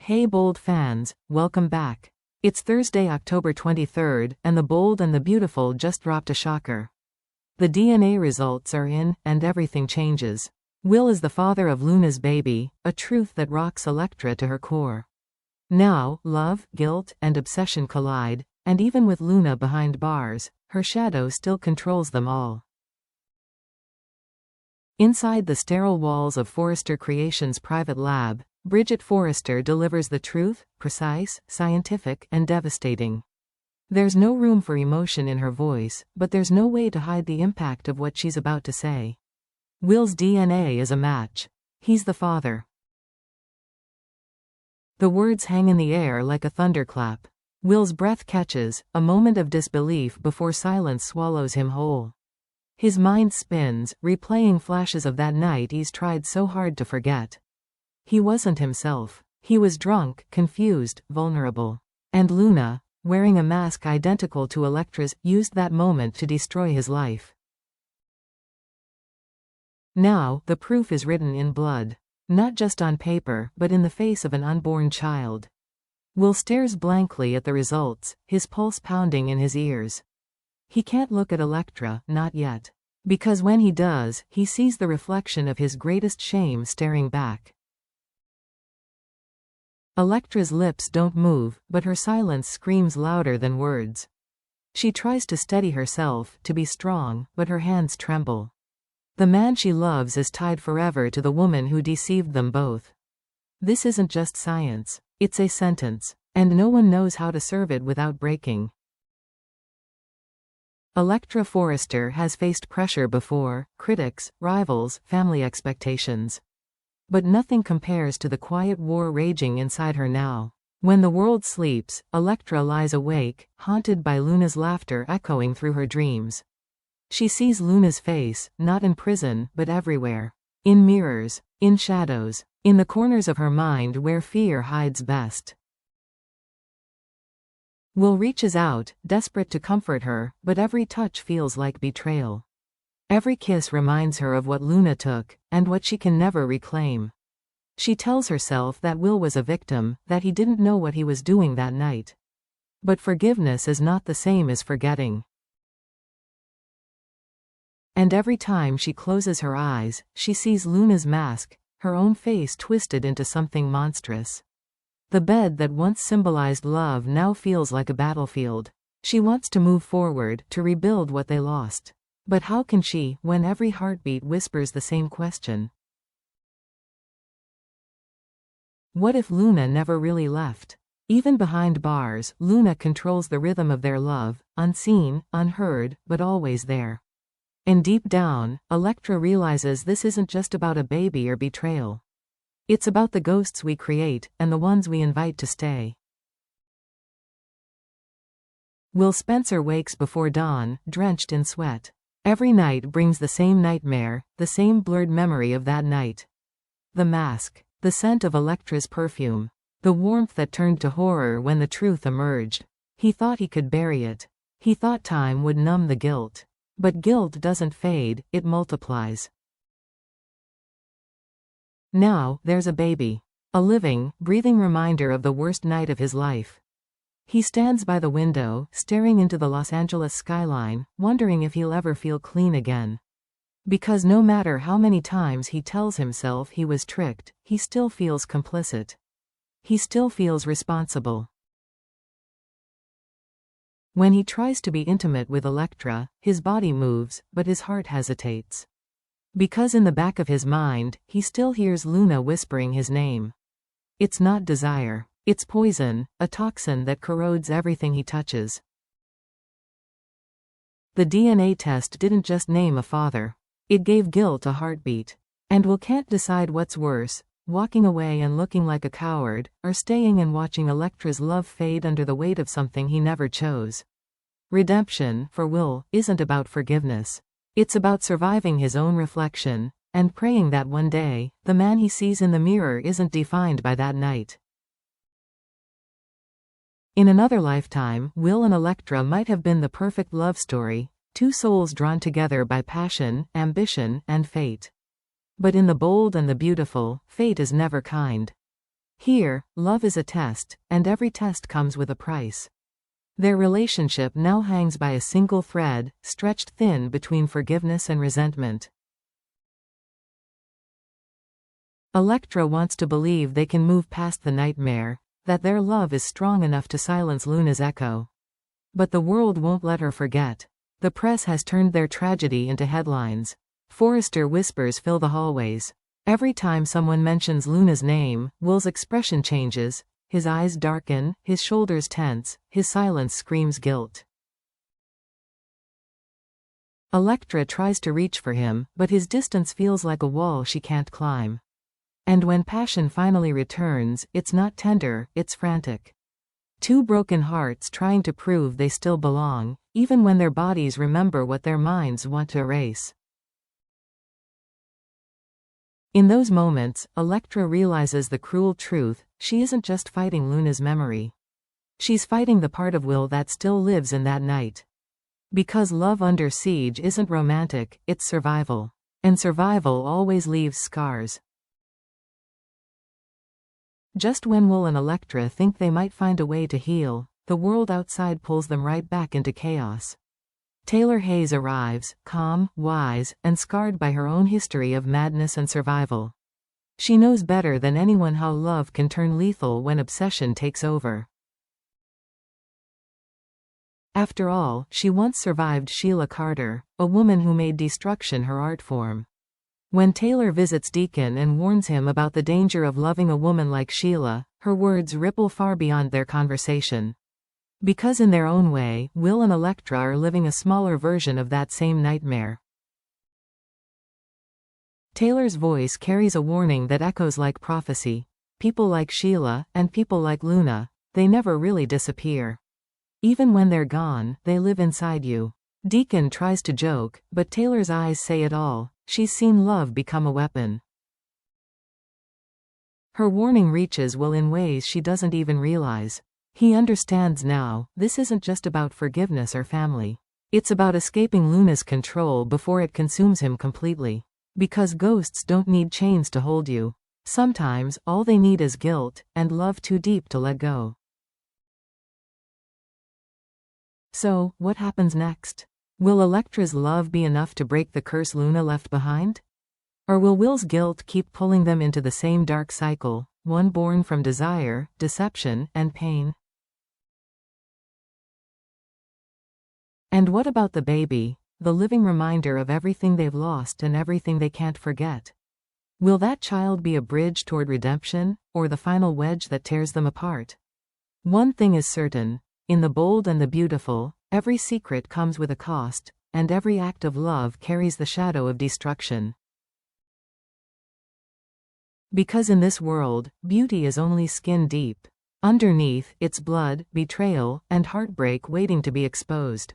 Hey Bold fans, welcome back. It's Thursday, October 23rd, and The Bold and the Beautiful just dropped a shocker. The DNA results are in, and everything changes. Will is the father of Luna's baby, a truth that rocks Electra to her core. Now, love, guilt, and obsession collide, and even with Luna behind bars, her shadow still controls them all. Inside the sterile walls of Forrester Creations' private lab, Bridget Forrester delivers the truth, precise, scientific, and devastating. There's no room for emotion in her voice, but there's no way to hide the impact of what she's about to say. Will's DNA is a match. He's the father. The words hang in the air like a thunderclap. Will's breath catches, a moment of disbelief before silence swallows him whole. His mind spins, replaying flashes of that night he's tried so hard to forget. He wasn't himself. He was drunk, confused, vulnerable. And Luna, wearing a mask identical to Electra's, used that moment to destroy his life. Now, the proof is written in blood. Not just on paper, but in the face of an unborn child. Will stares blankly at the results, his pulse pounding in his ears. He can't look at Electra, not yet. Because when he does, he sees the reflection of his greatest shame staring back. Electra's lips don't move, but her silence screams louder than words. She tries to steady herself, to be strong, but her hands tremble. The man she loves is tied forever to the woman who deceived them both. This isn't just science. It's a sentence, and no one knows how to serve it without breaking. Electra Forrester has faced pressure before, critics, rivals, family expectations. But nothing compares to the quiet war raging inside her now. When the world sleeps, Electra lies awake, haunted by Luna's laughter echoing through her dreams. She sees Luna's face, not in prison, but everywhere. In mirrors, in shadows, in the corners of her mind where fear hides best. Will reaches out, desperate to comfort her, but every touch feels like betrayal. Every kiss reminds her of what Luna took, and what she can never reclaim. She tells herself that Will was a victim, that he didn't know what he was doing that night. But forgiveness is not the same as forgetting. And every time she closes her eyes, she sees Luna's mask, her own face twisted into something monstrous. The bed that once symbolized love now feels like a battlefield. She wants to move forward, to rebuild what they lost. But how can she, when every heartbeat whispers the same question? What if Luna never really left? Even behind bars, Luna controls the rhythm of their love, unseen, unheard, but always there. And deep down, Electra realizes this isn't just about a baby or betrayal. It's about the ghosts we create, and the ones we invite to stay. Will Spencer wakes before dawn, drenched in sweat. Every night brings the same nightmare, the same blurred memory of that night. The mask, the scent of Electra's perfume, the warmth that turned to horror when the truth emerged. He thought he could bury it. He thought time would numb the guilt. But guilt doesn't fade, it multiplies. Now, there's a baby. A living, breathing reminder of the worst night of his life. He stands by the window, staring into the Los Angeles skyline, wondering if he'll ever feel clean again. Because no matter how many times he tells himself he was tricked, he still feels complicit. He still feels responsible. When he tries to be intimate with Electra, his body moves, but his heart hesitates. Because in the back of his mind, he still hears Luna whispering his name. It's not desire. It's poison, a toxin that corrodes everything he touches. The DNA test didn't just name a father. It gave guilt a heartbeat. And Will can't decide what's worse, walking away and looking like a coward, or staying and watching Electra's love fade under the weight of something he never chose. Redemption, for Will, isn't about forgiveness. It's about surviving his own reflection, and praying that one day, the man he sees in the mirror isn't defined by that night. In another lifetime, Will and Electra might have been the perfect love story, two souls drawn together by passion, ambition, and fate. But in The Bold and the Beautiful, fate is never kind. Here, love is a test, and every test comes with a price. Their relationship now hangs by a single thread, stretched thin between forgiveness and resentment. Electra wants to believe they can move past the nightmare, that their love is strong enough to silence Luna's echo. But the world won't let her forget. The press has turned their tragedy into headlines. Forrester whispers fill the hallways. Every time someone mentions Luna's name, Will's expression changes, his eyes darken, his shoulders tense, his silence screams guilt. Electra tries to reach for him, but his distance feels like a wall she can't climb. And when passion finally returns, it's not tender, it's frantic. Two broken hearts trying to prove they still belong, even when their bodies remember what their minds want to erase. In those moments, Electra realizes the cruel truth: she isn't just fighting Luna's memory. She's fighting the part of Will that still lives in that night. Because love under siege isn't romantic, it's survival. And survival always leaves scars. Just when Will and Electra think they might find a way to heal, the world outside pulls them right back into chaos. Taylor Hayes arrives, calm, wise, and scarred by her own history of madness and survival. She knows better than anyone how love can turn lethal when obsession takes over. After all, she once survived Sheila Carter, a woman who made destruction her art form. When Taylor visits Deacon and warns him about the danger of loving a woman like Sheila, her words ripple far beyond their conversation. Because in their own way, Will and Electra are living a smaller version of that same nightmare. Taylor's voice carries a warning that echoes like prophecy. People like Sheila, and people like Luna, they never really disappear. Even when they're gone, they live inside you. Deacon tries to joke, but Taylor's eyes say it all. She's seen love become a weapon. Her warning reaches Will in ways she doesn't even realize. He understands now, this isn't just about forgiveness or family. It's about escaping Luna's control before it consumes him completely. Because ghosts don't need chains to hold you. Sometimes, all they need is guilt, and love too deep to let go. So, what happens next? Will Electra's love be enough to break the curse Luna left behind? Or will Will's guilt keep pulling them into the same dark cycle, one born from desire, deception, and pain? And what about the baby, the living reminder of everything they've lost and everything they can't forget? Will that child be a bridge toward redemption, or the final wedge that tears them apart? One thing is certain: in the bold and the beautiful, every secret comes with a cost, and every act of love carries the shadow of destruction. Because in this world, beauty is only skin deep. Underneath, it's blood, betrayal, and heartbreak waiting to be exposed.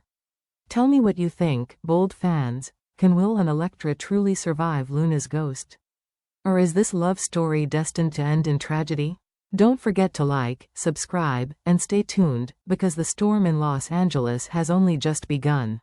Tell me what you think, bold fans. Can Will and Electra truly survive Luna's ghost? Or is this love story destined to end in tragedy? Don't forget to like, subscribe, and stay tuned, because the storm in Los Angeles has only just begun.